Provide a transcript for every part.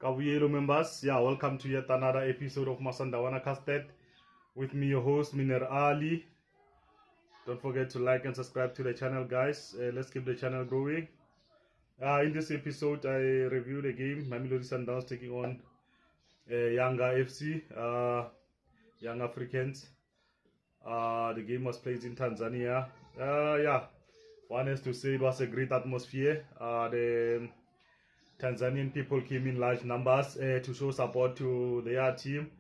Kavuyelo members, welcome to yet another episode of MASANDAWANA CUSTARD. With me, your host, Miner Ali. Don't forget to like and subscribe to the channel, guys. Let's keep the channel growing. In this episode, I review the game, MAMELODI SUNDOWNS taking on Yanga FC, Young Africans. The game was played in Tanzania. One has to say it was a great atmosphere. The Tanzanian people came in large numbers to show support to their team,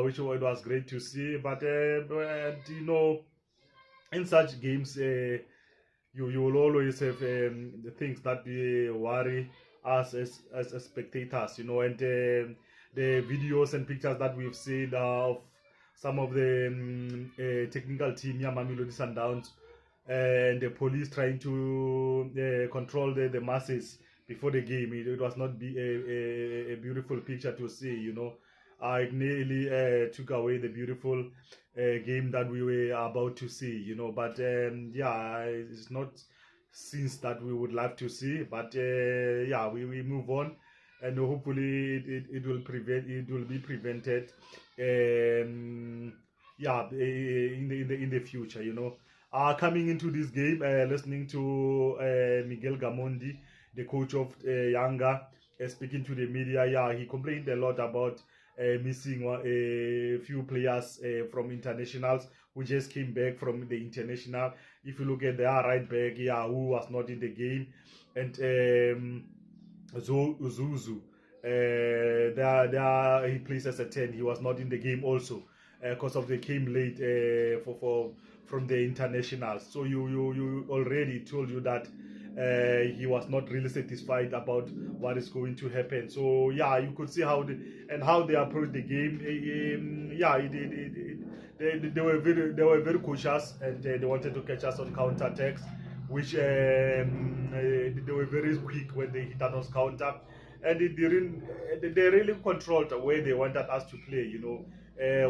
which it was great to see. But you know, in such games, you will always have the things that worry us as spectators, you know, and the videos and pictures that we've seen of some of the technical team, MAMELODI SUNDOWNS, and the police trying to control the masses before the game. It was not a beautiful picture to see, you know. It nearly took away the beautiful game that we were about to see, you know. But it's not scenes that we would love to see. But we move on, and hopefully it will be prevented. In the future, you know. Coming into this game, listening to Miguel Gamondi, the coach of Yanga, speaking to the media. He complained a lot about missing a few players from internationals who just came back from the international. If you look at their right back, who was not in the game, and Zuzu, he plays as a 10. He was not in the game also because of they came late from the internationals. So you already told you that he was not really satisfied about what is going to happen. So you could see how they approached the game. They were very cautious, and they wanted to catch us on counter attacks, which they were very quick when they hit us counter, and they really controlled where they wanted us to play. You know,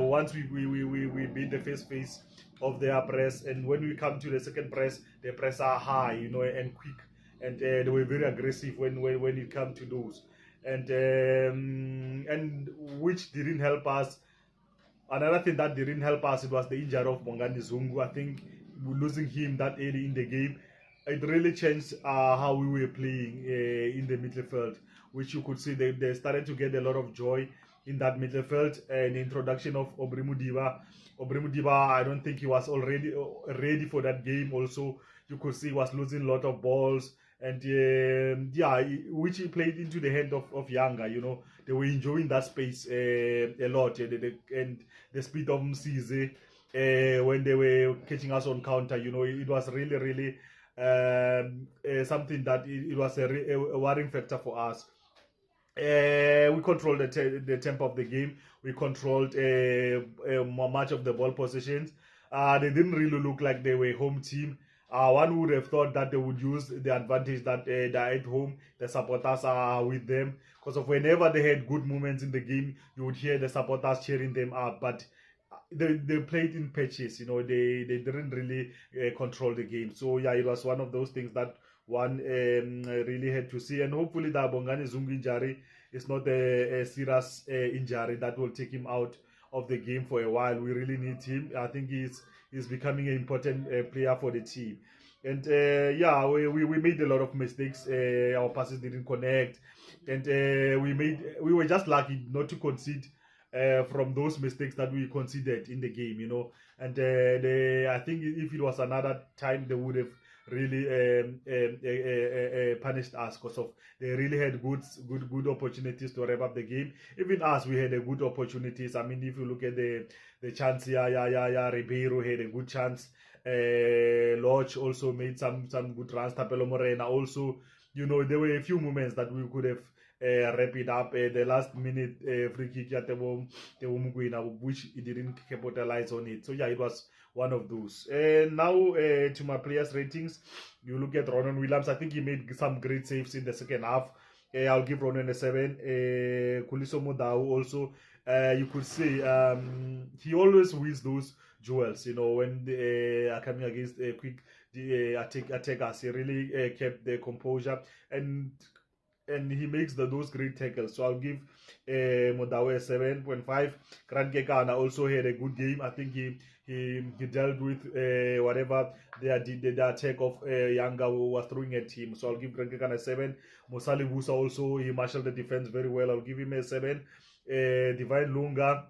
once we beat the first phase of their press, and when we come to the second press, the press are high, you know, and quick, and they were very aggressive when it come to those, and which didn't help us. Another thing that didn't help us, it was the injury of Bongani Zungu. I think losing him that early in the game, it really changed how we were playing in the midfield, which you could see they started to get a lot of joy in that midfield. And the introduction of Obri Mudiba, I don't think he was already ready for that game. Also, you could see he was losing a lot of balls, and which he played into the hand of Yanga. You know, they were enjoying that space a lot, and the speed of Msize when they were catching us on counter. You know, it was really something that it was a worrying factor for us. We controlled the tempo of the game. We controlled much of the ball positions. They didn't really look like they were home team. One would have thought that they would use the advantage that they're at home. The supporters are with them, because of whenever they had good moments in the game, you would hear the supporters cheering them up. But they played in patches, you know. They didn't really control the game. So it was one of those things that one really had to see. And hopefully the Bongani Zungu injury is not a serious injury that will take him out of the game for a while. We really need him. I think he's becoming an important player for the team. And we made a lot of mistakes. Our passes didn't connect, and we were just lucky not to concede from those mistakes that we considered in the game, you know. And I think if it was another time, they would have really punished us, because of they really had good opportunities to wrap up the game. Even us, we had a good opportunities. I mean, if you look at the chance here, Ribeiro had a good chance. Lodge also made some good runs. Tapelo Morena also, you know, there were a few moments that we could have wrap it up. The last minute free kick at the which he didn't capitalize on it. So it was one of those. Now to my players' ratings, you look at Ronan Williams. I think he made some great saves in the second half. I'll give Ronan a 7. Kuliso Modao also, you could say he always wins those duels, you know, when they are coming against quick attackers. He really kept the composure, and and he makes those great tackles. So I'll give Modawe 7.5. Grant Kekana also had a good game. I think he dealt with whatever the attack of Yanga was throwing at him. So I'll give Grant Kekana 7. Mosali Busa also, he marshaled the defense very well. I'll give him a 7. Divine Lunga,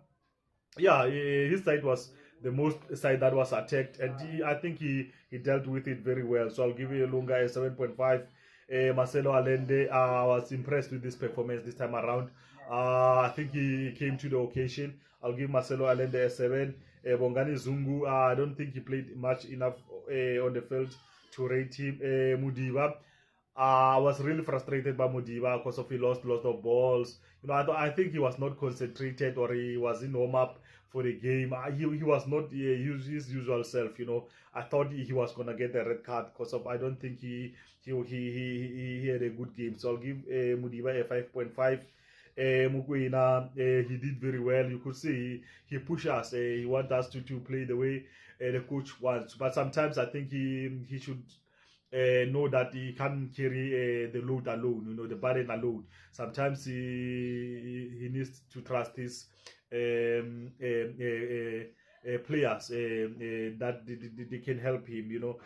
yeah, his side was the most side that was attacked, and I think he dealt with it very well. So I'll give you Lunga a 7.5. Marcelo Allende, I was impressed with this performance this time around. I think he came to the occasion. I'll give Marcelo Allende a 7. Bongani Zungu, I don't think he played much enough on the field to rate him. Mudiba, I was really frustrated by Mudiba because of he lost lots of balls. You know, I think he was not concentrated, or he was in warm up for the game. He was not his usual self. You know, I thought he was gonna get a red card because of I don't think he had a good game. So I'll give Mudiba a 5.5. Mukwena, he did very well. You could see he pushed us. He wants us to play the way the coach wants. But sometimes I think he should know that he can't carry the load alone, you know, the burden alone. Sometimes he needs to trust his players that they can help him, you know.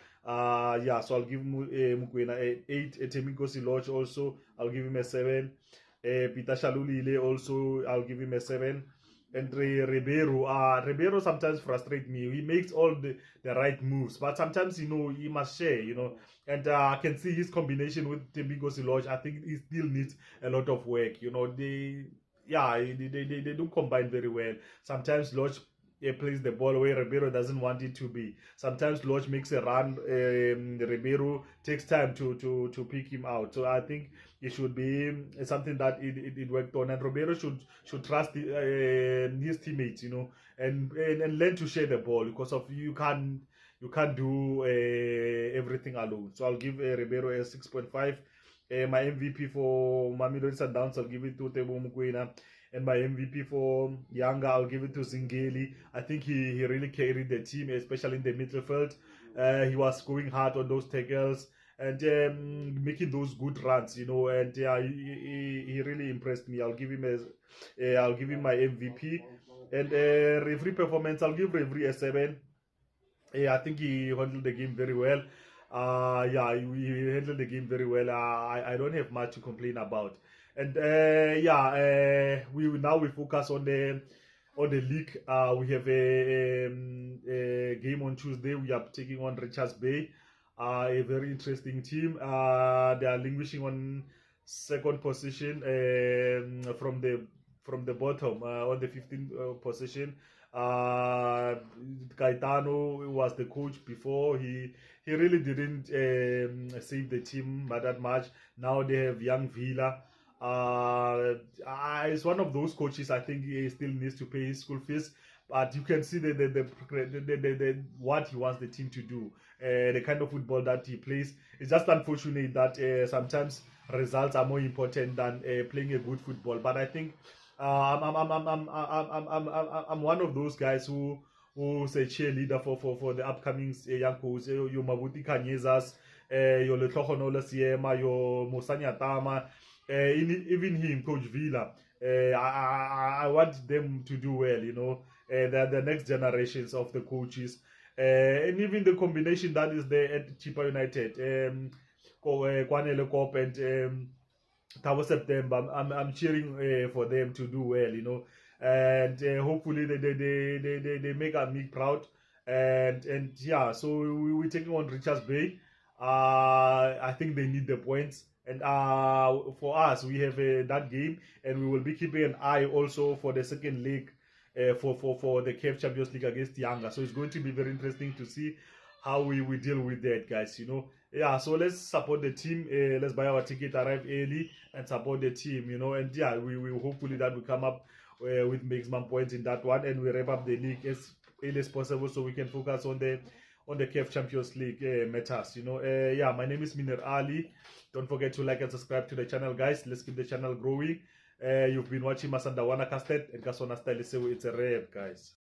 Yeah, so I'll give Mukwena 8. Temiko Siloj also, I'll give him a 7. Peter Shalulile also, I'll give him a 7. And Ribeiro sometimes frustrates me. He makes all the right moves, but sometimes, you know, he must share, you know. And I can see his combination with Tembigo Siloj. I think he still needs a lot of work, you know. They do combine very well. Sometimes Lodge plays the ball where Ribeiro doesn't want it to be. Sometimes Lodge makes a run. Ribeiro takes time to pick him out. So I think it should be something that it worked on, and Ribeiro should trust his teammates, you know, and learn to share the ball, because of you can't do everything alone. So I'll give Ribeiro a 6.5. My MVP for Mamelodi Sundowns, I'll give it to Tebo Mukwena. And my MVP for Yanga, I'll give it to Zingeli. I think he really carried the team, especially in the midfield. He was going hard on those tackles and making those good runs, you know. And he really impressed me. I'll give him my MVP. And referee performance, I'll give referee a 7. I think he handled the game very well. Yeah, he handled the game very well. I don't have much to complain about. And we focus on the league. We have a game on Tuesday. We are taking on Richards Bay, a very interesting team. They are languishing on second position from the bottom on the 15th position. Gaetano was the coach before. He really didn't save the team by that much. Now they have young Villa. It's one of those coaches. I think he still needs to pay his school fees, but you can see the what he wants the team to do, the kind of football that he plays. It's just unfortunate that sometimes results are more important than playing a good football. But I think I'm one of those guys who's a cheerleader for the upcoming young coach. Your Mabuti Kanyezas, your Letlohonola Siema, your Mosanya Tama. Even him, Coach Villa, I want them to do well, you know. They're the next generations of the coaches, and even the combination that is there at Chipa United, Kwanele Kop and Tabo September. I'm cheering for them to do well, you know, and hopefully they make me proud, and yeah. So we're taking on Richards Bay. I think they need the points. And for us, we have that game, and we will be keeping an eye also for the second leg for the CAF Champions League against Yanga. So it's going to be very interesting to see how we deal with that, guys, you know. Yeah, so let's support the team. Let's buy our ticket, arrive early, and support the team, you know. And yeah, we hopefully that we come up with maximum points in that one, and we wrap up the league as early as possible so we can focus on the CAF Champions League matters, you know. Yeah, my name is Miner Ali. Don't forget to like and subscribe to the channel, guys. Let's keep the channel growing. You've been watching Masandawana Casted and Kasona Style. It's a rap, guys.